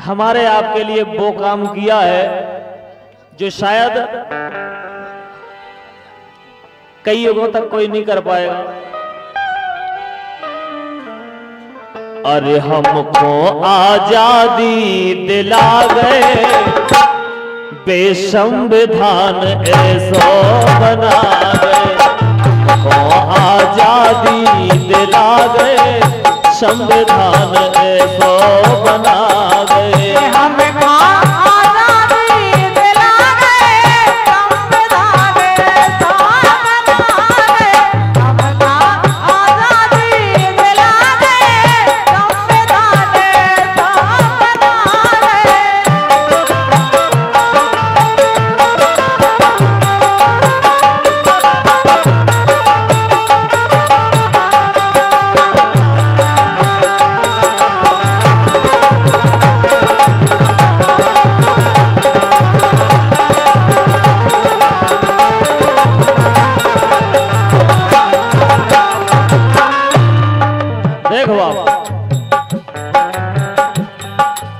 हमारे आपके लिए वो काम किया है जो शायद कई युगों तक कोई नहीं कर पाएगा। अरे हमको आजादी दिला गए, बेसंविधान ऐसो बना गए। हमको आजादी दिला गए, संविधान ऐसो बना गए। हमको आजादी दिला गए, संविधान ऐसो बना गए। हमको आजादी दिला गए, संविधान ऐसो बना गए।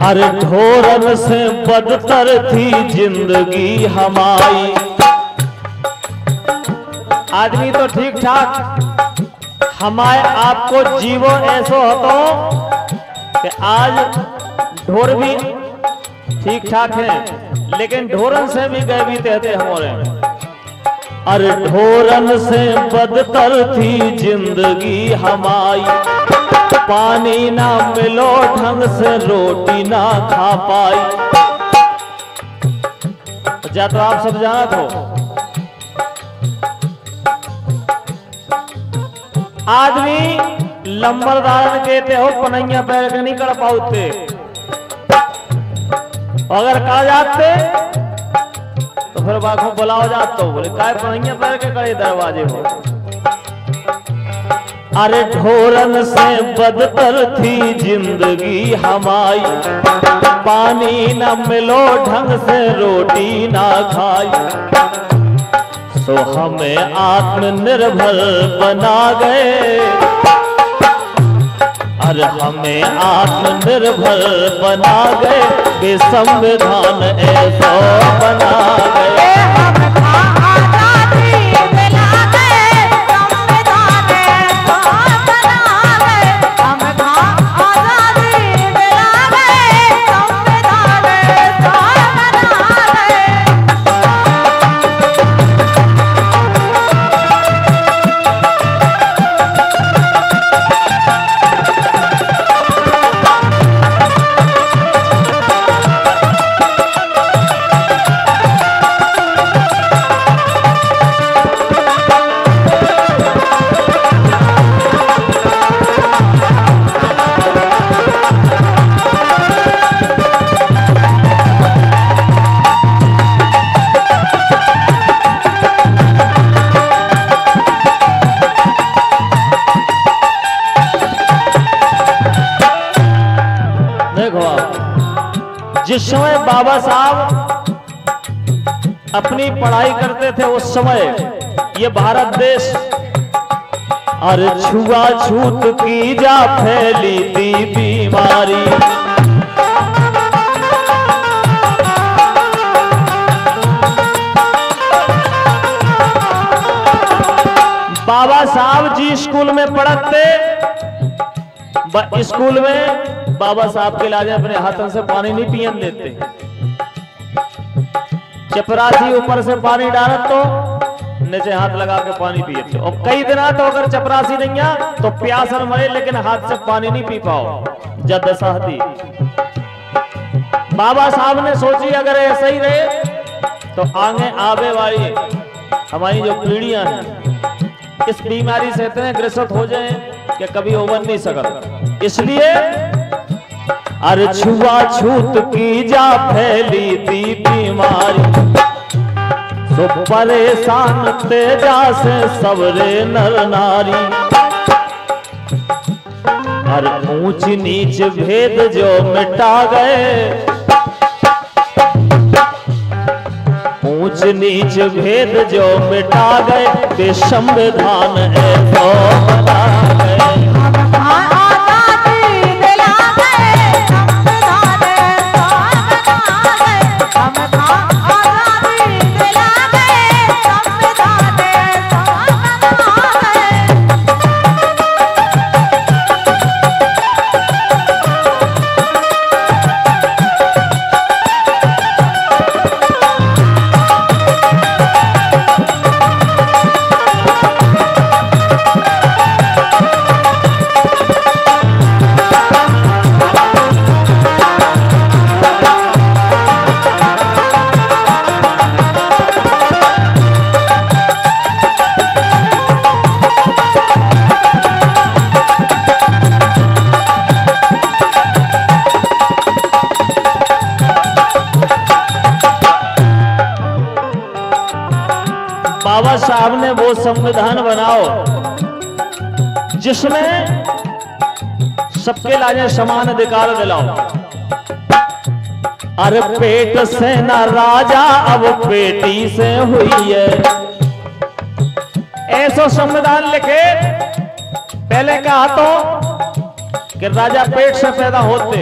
अरे ढोरन से बदतर थी जिंदगी हमारी। आदमी तो ठीक ठाक हमारे आपको जीवो ऐसो होतो कि आज ढोर भी ठीक ठाक है, लेकिन ढोरन से भी गए भी थे हमारे। अरे ढोरन से बदतर थी जिंदगी हमारी, पानी ना मिलो ढंग से रोटी ना खा पाई। जा तो आप सब जाना तो आदमी लंबरदारन कहते हो पनैया पैर के नहीं कर पाते, अगर कहा जाते तो फिर बाखों बुलाओ जाते हो, बोले काय पनैया पैर के करे दरवाजे हो। अरे ढोरन से बदतर थी जिंदगी हमारी, पानी न मिलो ढंग से रोटी ना खाई। सो हमें आत्मनिर्भर बना गए, अरे हमें आत्मनिर्भर बना गए, बेसंविधान ऐसो बना गए। जिस समय बाबा साहब अपनी पढ़ाई करते थे उस समय ये भारत देश अरे छुआछूत की जा फैली थी बीमारी। बाबा साहब जी स्कूल में पढ़ते, स्कूल में बाबा साहब के लाजे अपने हाथों से पानी नहीं पियन देते। चपरासी ऊपर से पानी डालत तो नीचे हाथ लगा के पानी पिए थे, और कई दिन तो अगर चपरासी नहीं आ तो प्यासन मरे लेकिन हाथ से पानी नहीं पी पाओ। जद सहती बाबा साहब ने सोची अगर ऐसा ही रहे तो आगे आवे वाली हमारी जो पीढ़ियां हैं इस बीमारी से इतने ग्रसित हो जाए कि कभी उबर नहीं सकता। इसलिए अरे छुआछूत की जा फैली थी बीमारी, सो परेशान तेजा से सबरे नर नारी। अरे ऊंच नीच भेद जो मिटा गए, ऊंच नीच भेद जो मिटा गए, बेसंविधान ऐसो बना गए। आजादी दिला गए, संविधान ऐसो बाबा साहब ने वो संविधान बनाओ जिसमें सबके लाजे समान अधिकार दिलाओ। अरे पेट से ना राजा अब पेटी से हुई है, ऐसा संविधान लिखे। पहले कहा तो कि राजा पेट से पैदा होते,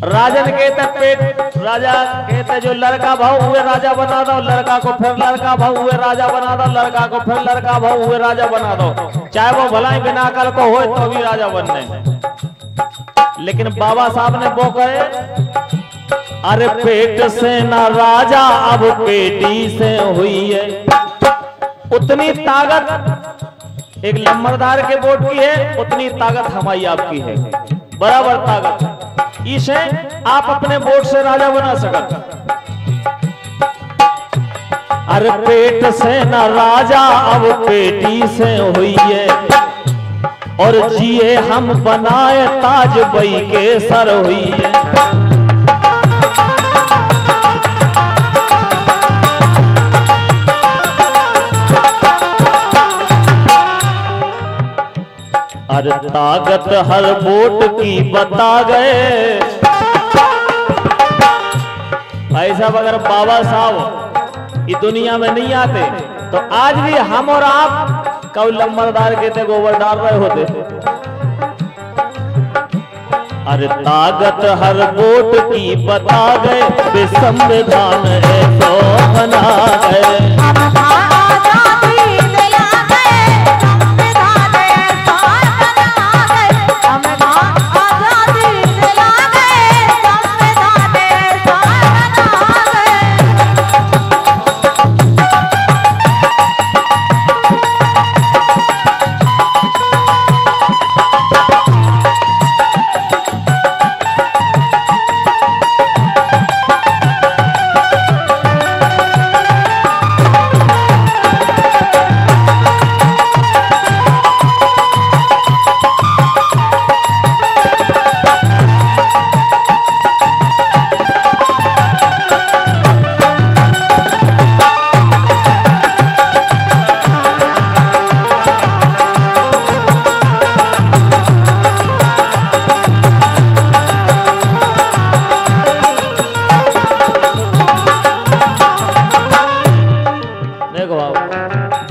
राजन कहते पेट, राजा कहते जो लड़का भाव हुए राजा बना दो लड़का को, फिर लड़का भाव हुए राजा बना दो लड़का को, फिर लड़का भाव हुए राजा बना दो, चाहे वो भलाई बिना कल को हो तो भी राजा बनने। लेकिन बाबा साहब ने वो कहे, अरे पेट से ना राजा अब पेटी से हुई है। उतनी ताकत एक लंबरदार के वोट की है, उतनी ताकत हमारी आपकी है, बराबर ताकत। इसे आप अपने वोट से राजा बना सकते। अरे पेट से ना राजा अब पेटी से हुई है, और जिए हम बनाए ताज बई के सर हुई है। अरे ताकत हर वोट की बता गए। ऐसा अगर बाबा साहब इस दुनिया में नहीं आते तो आज भी हम और आप कब लंबरदार के थे गोबर डाल रहे होते। अरे ताकत हर वोट की बता गए, संविधान ऐसो बना गए।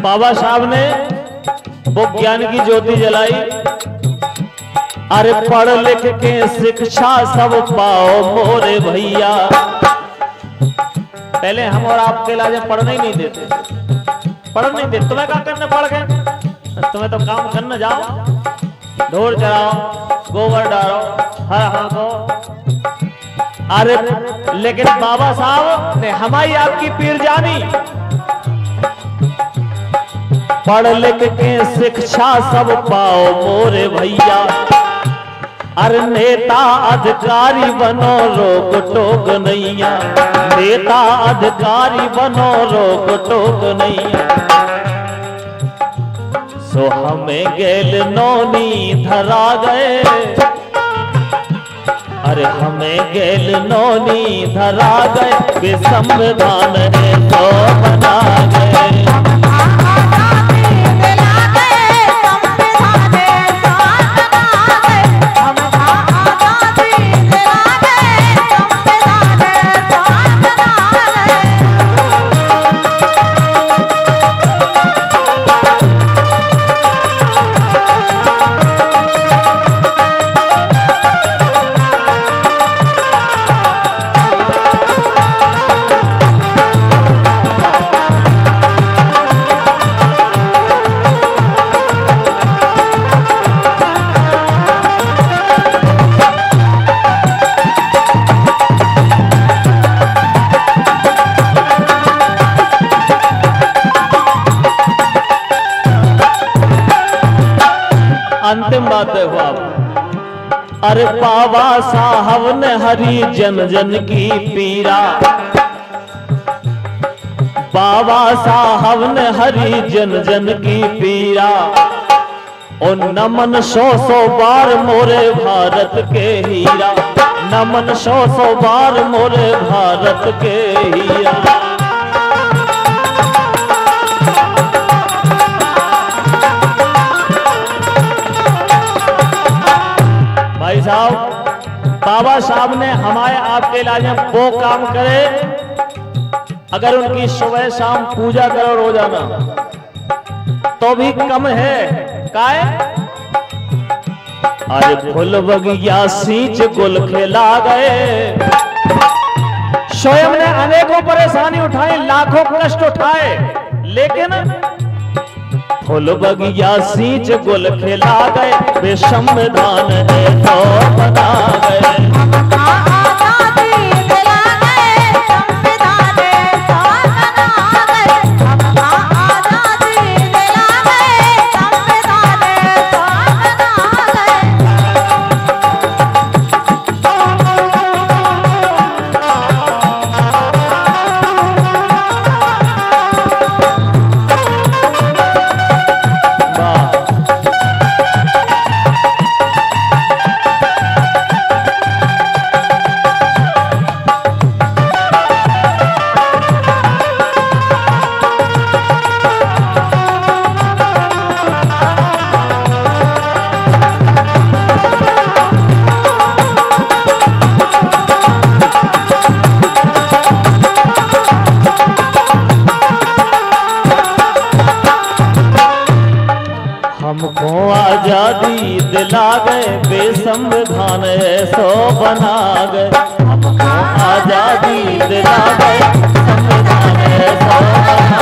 बाबा साहब ने वो ज्ञान की ज्योति जलाई। अरे पढ़ लिख के शिक्षा सब पाओ मोरे भैया। पहले हम और आपके लाजे पढ़ने ही नहीं देते, पढ़ नहीं देते। तुम्हें क्या करने पढ़ के, तुम्हें तो काम करने जाओ, ढोर चराओ, गोबर डालो, हर हाथो। अरे लेकिन बाबा साहब ने हमारी आपकी पीर जानी। पढ़ लिख के शिक्षा सब पाओ मोरे भैया। अरे नेता अधिकारी बनो रोक टोक नैया, नेता अधिकारी बनो रोक टोक नैया। सो हमें गेल नौनी धरा गए। अरे हमें गेल नौनी धरा गए, वे संविधान है तो बना गए। अंतिम बात है बाप। अरे बाबा साहब ने हरी जन जन की पीरा। बाबा साहब ने हरी जन जन की पीरा। और नमन 100 बार मोरे भारत के हीरा। नमन 100 बार मोरे भारत के हीरा। साहब, बाबा साहब ने हमारे आपके इलाज में वो काम करे, अगर उनकी सुबह शाम पूजा करो रोजाना तो भी कम है। काय अरे फूल बगिया सींच गुल खिला गए। स्वयं ने अनेकों परेशानी उठाई, लाखों कष्ट उठाए, लेकिन फूल बगिया सींच गुल खिला गए, वे संविधान है तो बना गए। हमको आजादी दिला गए, बेसंविधान है सो बना गए। हमको आजादी दिला गए, संविधान है सो बना